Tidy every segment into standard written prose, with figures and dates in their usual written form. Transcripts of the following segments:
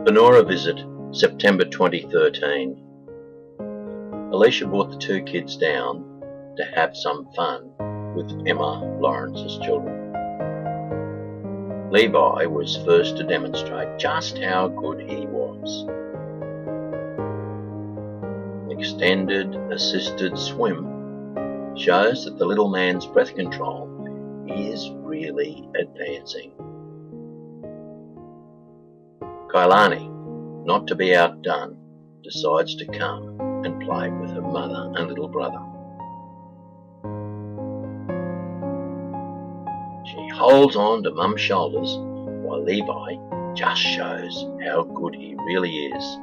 Banora visit, September 2013. Alicia brought the two kids down to have some fun with Emma Lawrence's children. Levi was first to demonstrate just how good he was. Extended assisted swim shows that the little man's breath control is really advancing. Kailani, not to be outdone, decides to come and play with her mother and little brother. She holds on to Mum's shoulders while Levi just shows how good he really is.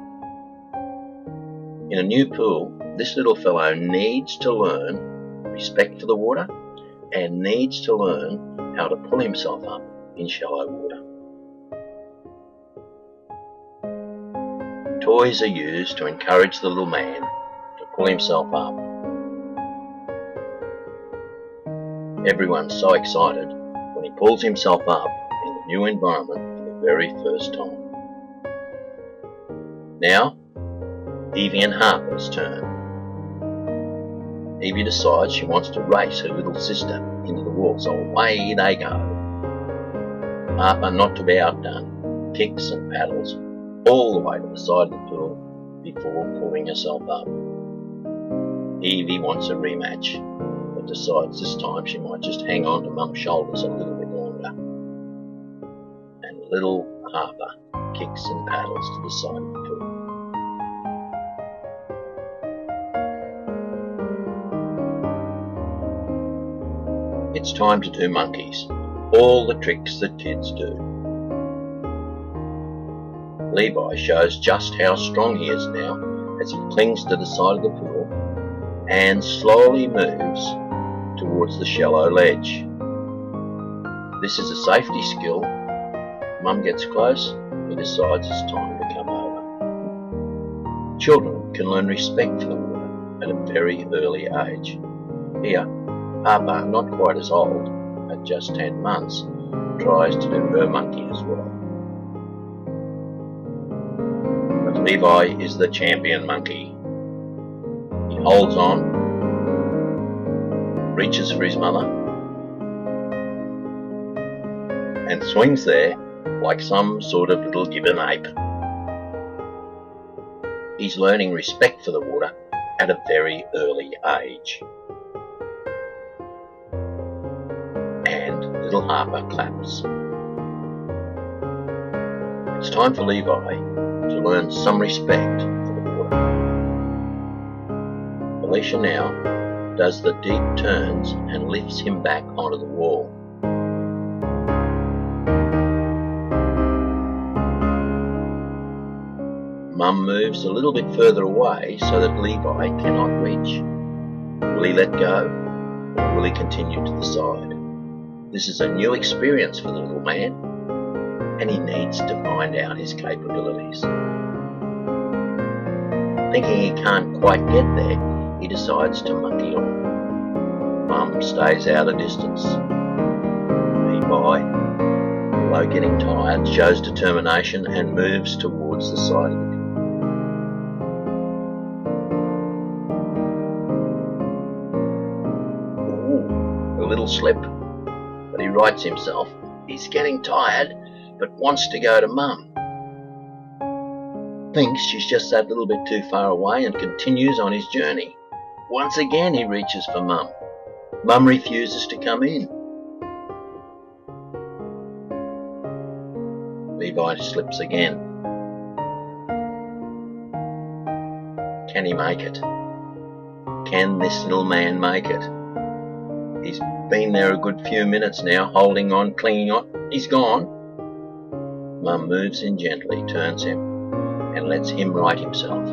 In a new pool, this little fellow needs to learn respect for the water and needs to learn how to pull himself up in shallow water. Toys are used to encourage the little man to pull himself up. Everyone's so excited when he pulls himself up in the new environment for the very first time. Now, Evie and Harper's turn. Evie decides she wants to race her little sister into the wall, so away they go. Harper, not to be outdone, kicks and paddles all the way to the side of the pool before pulling herself up. Evie wants a rematch, but decides this time she might just hang on to Mum's shoulders a little bit longer. And little Harper kicks and paddles to the side of the pool. It's time to do monkeys, all the tricks that kids do. Levi shows just how strong he is now as he clings to the side of the pool and slowly moves towards the shallow ledge. This is a safety skill. Mum gets close, he decides it's time to come over. Children can learn respect for the water at a very early age. Here, Harper, not quite as old, at just 10 months, tries to do her monkey as well. But Levi is the champion monkey. He holds on, reaches for his mother, and swings there like some sort of little gibbon ape. He's learning respect for the water at a very early age. And little Harper claps. It's time for Levi to learn some respect for the water. Alicia now does the deep turns and lifts him back onto the wall. Mum moves a little bit further away so that Levi cannot reach. Will he let go, or will he continue to the side? This is a new experience for the little man, and he needs to find out his capabilities. Thinking he can't quite get there, he decides to monkey on. Mum stays out a distance. Levi, although getting tired, shows determination and moves towards the side of the pool. Ooh, a little slip. But he rights himself. He's getting tired, but wants to go to Mum. Thinks she's just that little bit too far away and continues on his journey. Once again he reaches for Mum. Mum refuses to come in. Levi slips again. Can he make it? Can this little man make it? He's been there a good few minutes now, holding on, clinging on. He's gone. Mum moves in gently, turns him, and lets him right himself.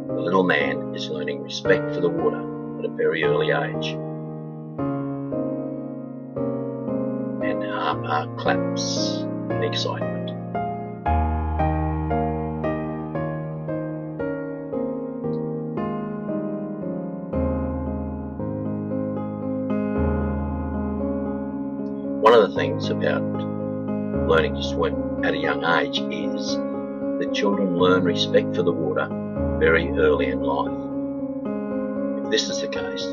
The little man is learning respect for the water at a very early age. And Harper claps in excitement. One of the things about learning to swim at a young age is that children learn respect for the water very early in life. If this is the case,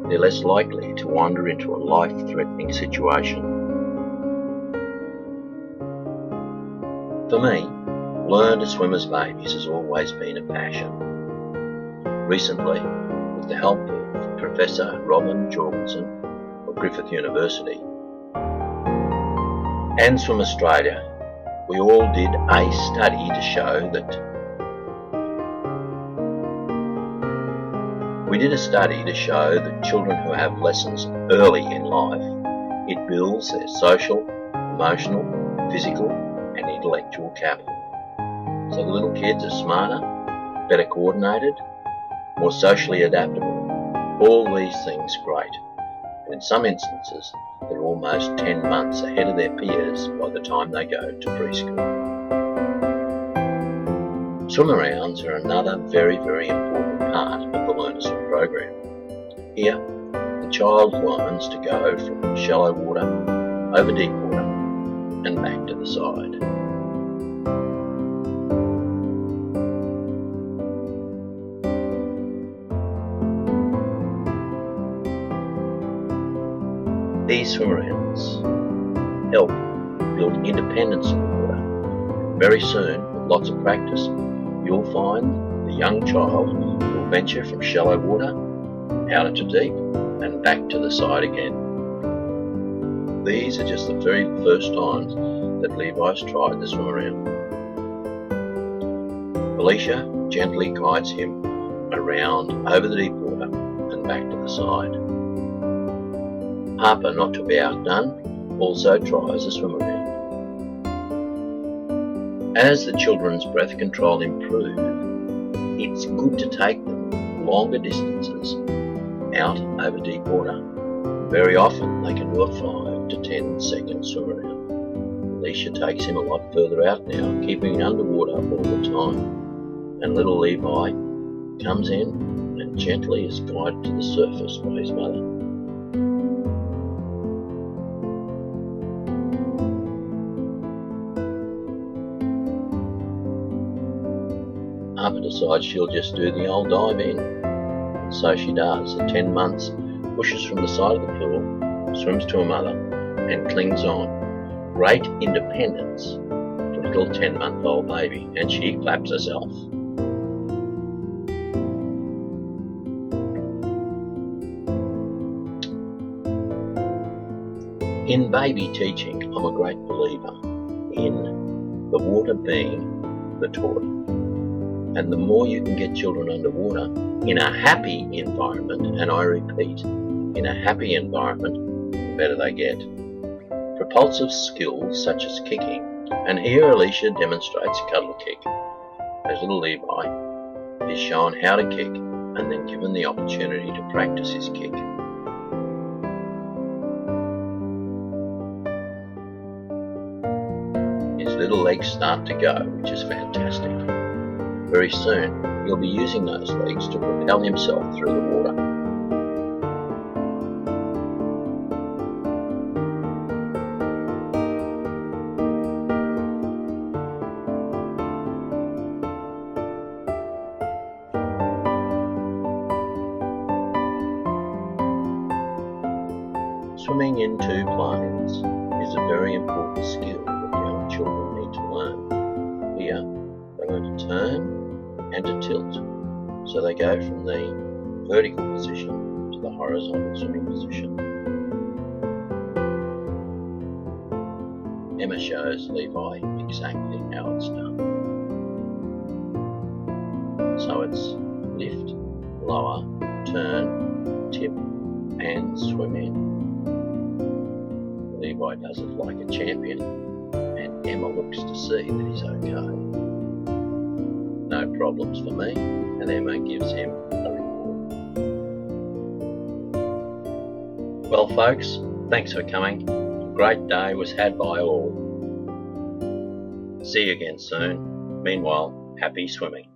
they're less likely to wander into a life-threatening situation. For me, learn to swim as babies has always been a passion. Recently, with the help of Professor Robin Jorgensen of Griffith University and Swim Australia, we all did a study to show that children who have lessons early in life, it builds their social, emotional, physical and intellectual capital. So the little kids are smarter, better coordinated, more socially adaptable. All these things great. And in some instances, they're almost 10 months ahead of their peers by the time they go to preschool. Swim-arounds are another very, very important part of the Learn to Swim program. Here, the child learns to go from shallow water over deep water and back to the side. These swim-arounds help build independence in the water. Very soon, with lots of practice, you'll find the young child will venture from shallow water out into deep and back to the side again. These are just the very first times that Levi's tried the swim-around. Alicia gently guides him around over the deep water and back to the side. Harper, not to be outdone, also tries a swim around. As the children's breath control improve, it's good to take them longer distances out over deep water. Very often they can do a 5 to 10 second swim around. Alicia takes him a lot further out now, keeping him underwater all the time. And little Levi comes in and gently is guided to the surface by his mother. Harper decides she'll just do the old dive in. So she does. At 10 months, pushes from the side of the pool, swims to her mother, and clings on. Great independence for a little 10-month-old baby, and she claps herself. In baby teaching, I'm a great believer in the water being the toy. And the more you can get children underwater in a happy environment, and I repeat, in a happy environment, the better they get. Propulsive skills such as kicking, and here Alicia demonstrates a cuddle kick, as little Levi is shown how to kick and then given the opportunity to practice his kick. His little legs start to go, which is fantastic. Very soon, he'll be using those legs to propel himself through the water. Swimming in two planes is a very important skill that young children need to learn. Here, they learn to turn and to tilt, so they go from the vertical position to the horizontal swimming position. Emma shows Levi exactly how it's done. So it's lift, lower, turn, tip and swim in. Levi does it like a champion, and Emma looks to see that he's okay. No problems for me, and Emma gives him a reward. Well folks, thanks for coming. A great day was had by all. See you again soon. Meanwhile, happy swimming.